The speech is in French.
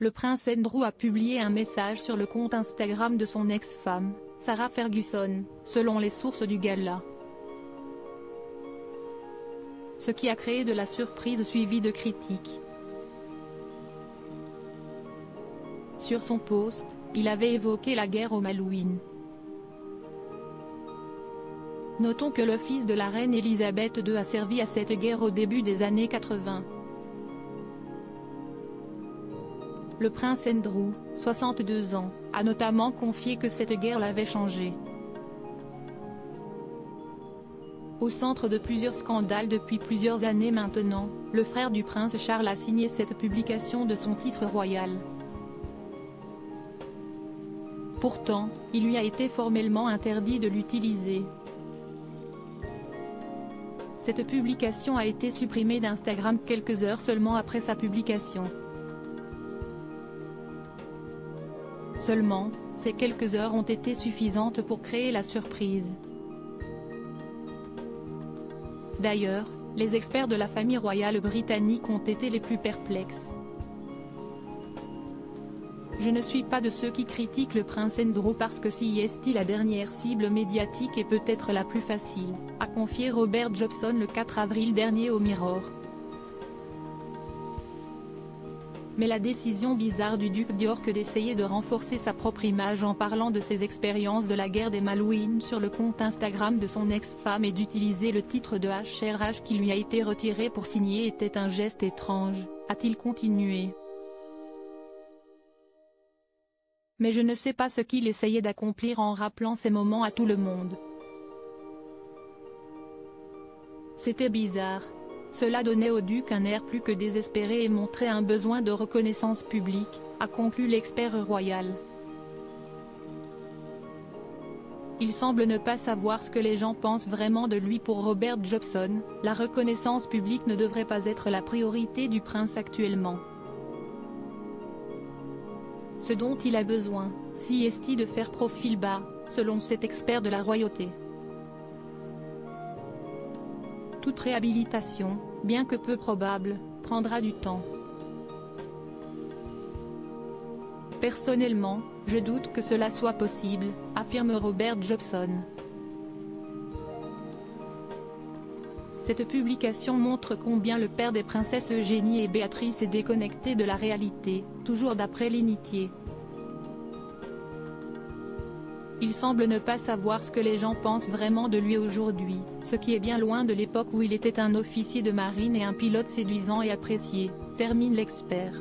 Le prince Andrew a publié un message sur le compte Instagram de son ex-femme, Sarah Ferguson, selon les sources du gala. Ce qui a créé de la surprise suivie de critiques. Sur son post, il avait évoqué la guerre au Malouine. Notons que le fils de la reine Elisabeth II a servi à cette guerre au début des années 80. Le prince Andrew, 62 ans, a notamment confié que cette guerre l'avait changé. Au centre de plusieurs scandales depuis plusieurs années maintenant, le frère du prince Charles a signé cette publication de son titre royal. Pourtant, il lui a été formellement interdit de l'utiliser. Cette publication a été supprimée d'Instagram quelques heures seulement après sa publication. Seulement, ces quelques heures ont été suffisantes pour créer la surprise. D'ailleurs, les experts de la famille royale britannique ont été les plus perplexes. Je ne suis pas de ceux qui critiquent le prince Andrew parce que si est la dernière cible médiatique et peut-être la plus facile, a confié Robert Jobson le 4 avril dernier au Mirror. Mais la décision bizarre du duc d'York d'essayer de renforcer sa propre image en parlant de ses expériences de la guerre des Malouines sur le compte Instagram de son ex-femme et d'utiliser le titre de HRH qui lui a été retiré pour signer était un geste étrange, a-t-il continué. Mais je ne sais pas ce qu'il essayait d'accomplir en rappelant ces moments à tout le monde. C'était bizarre. Cela donnait au duc un air plus que désespéré et montrait un besoin de reconnaissance publique, a conclu l'expert royal. Il semble ne pas savoir ce que les gens pensent vraiment de lui. Pour Robert Jobson, la reconnaissance publique ne devrait pas être la priorité du prince actuellement. Ce dont il a besoin, si est de faire profil bas, selon cet expert de la royauté. Toute réhabilitation, bien que peu probable, prendra du temps. Personnellement, je doute que cela soit possible, affirme Robert Jobson. Cette publication montre combien le père des princesses Eugénie et Béatrice est déconnecté de la réalité, toujours d'après l'Initié. Il semble ne pas savoir ce que les gens pensent vraiment de lui aujourd'hui, ce qui est bien loin de l'époque où il était un officier de marine et un pilote séduisant et apprécié, termine l'expert.